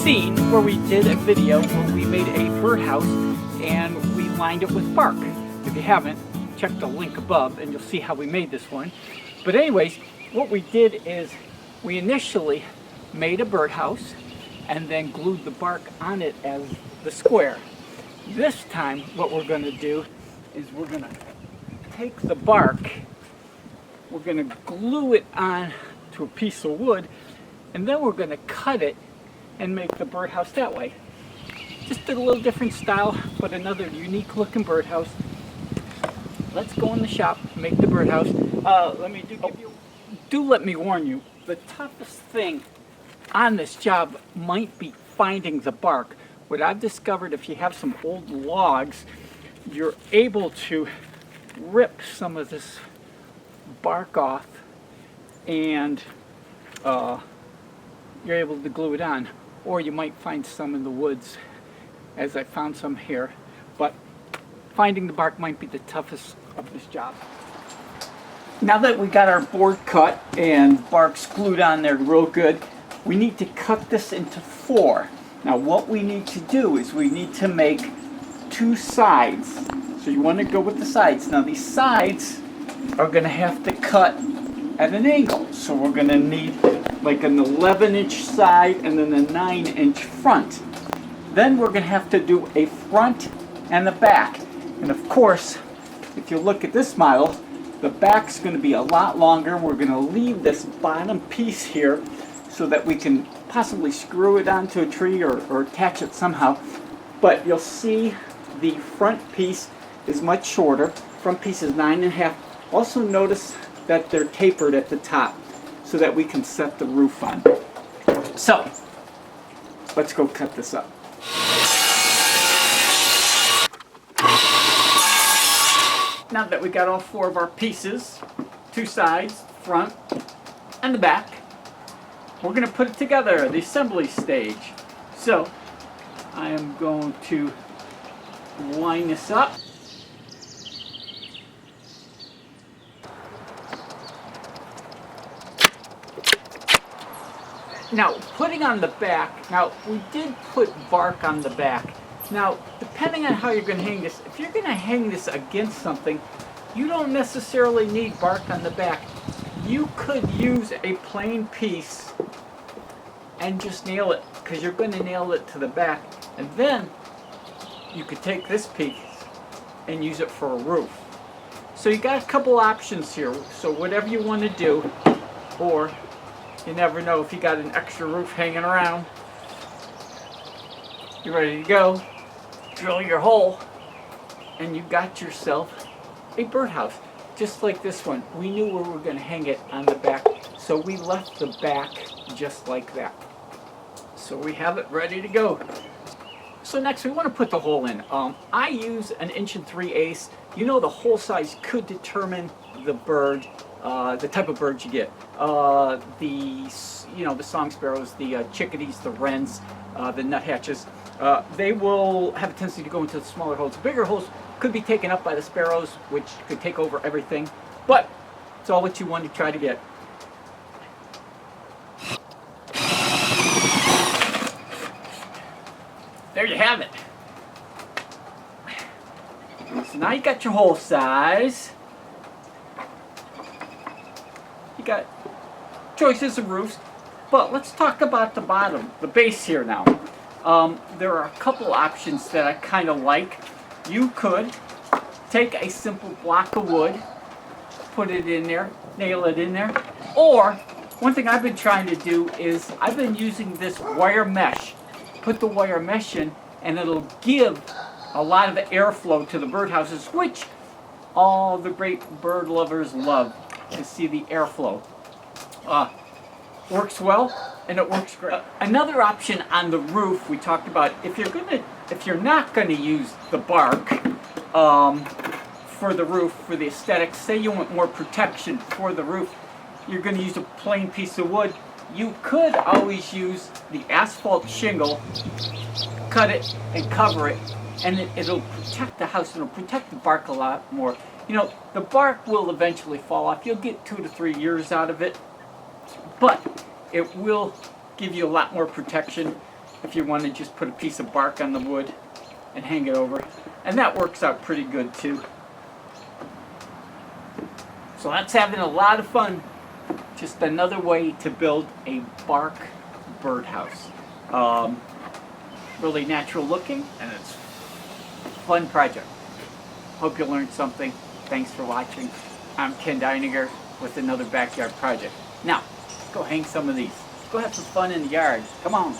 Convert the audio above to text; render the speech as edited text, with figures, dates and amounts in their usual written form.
seen where we did a video where we made a birdhouse and we lined it with bark. If you haven't, check the link above and you'll see how we made this one. But anyways, what we did is we initially made a birdhouse and then glued the bark on it as the square. This time what we're going to do is we're going to take the bark, we're going to glue it on to a piece of wood, and then we're going to cut it and make the birdhouse that way. Just a little different style, but another unique looking birdhouse. Let's go in the shop, make the birdhouse. Let me warn you, the toughest thing on this job might be finding the bark. What I've discovered, if you have some old logs, you're able to rip some of this bark off and you're able to glue it on. Or you might find some in the woods, as I found some here. But finding the bark might be the toughest of this job. Now that we got our board cut and bark's glued on there real good, we need to cut this into 4. Now what we need to do is we need to make 2 sides. So you want to go with the sides. Now these sides are going to have to cut at an angle. So we're going to need like an 11-inch side and then a 9-inch front. Then we're going to have to do a front and a back. And of course, if you look at this model, the back's going to be a lot longer. We're going to leave this bottom piece here so that we can possibly screw it onto a tree or attach it somehow. But you'll see the front piece is much shorter. Front piece is 9.5. Also notice that they're tapered at the top so that we can set the roof on. So, let's go cut this up. Now that we got all 4 of our pieces, 2 sides, front and the back, we're going to put it together, the assembly stage. So, I am going to line this up. Now, putting on the back, now we did put bark on the back. Now, depending on how you're going to hang this, if you're going to hang this against something, you don't necessarily need bark on the back. You could use a plain piece and just nail it, because you're going to nail it to the back. And then you could take this piece and use it for a roof. So you got a couple options here. So whatever you want to do, or you never know, if you got an extra roof hanging around, you're ready to go, drill your hole, and you got yourself a birdhouse. Just like this one. We knew where we were going to hang it on the back, so we left the back just like that. So we have it ready to go. So next we want to put the hole in. I use an 1 3/8. You know, the hole size could determine the bird, the type of bird you get. The song sparrows, the chickadees, the wrens, the nuthatches. They will have a tendency to go into the smaller holes. Bigger holes could be taken up by the sparrows, which could take over everything. But it's all what you want to try to get. There you have it. So now you got your hole size. You got choices of roofs. But let's talk about the bottom, the base here now. There are a couple options that I kind of like. You could take a simple block of wood, put it in there, nail it in there. Or, one thing I've been trying to do is I've been using this wire mesh. Put the wire mesh in and it'll give a lot of airflow to the birdhouses, which all the great bird lovers love to see the airflow. Works well and it works great. Another option on the roof we talked about, if you're not going to use the bark for the roof, for the aesthetics, say you want more protection for the roof, you're going to use a plain piece of wood. You could always use the asphalt shingle, cut it and cover it, and it'll protect the house. It'll protect the bark a lot more. You know, the bark will eventually fall off. You'll get 2 to 3 years out of it, but it will give you a lot more protection. if you want to just put a piece of bark on the wood and hang it over. And that works out pretty good too. So that's having a lot of fun. Just another way to build a bark birdhouse. Really natural looking, and it's a fun project. Hope you learned something. Thanks for watching. I'm Ken Deininger with another backyard project. Now, let's go hang some of these. Let's go have some fun in the yard. Come on.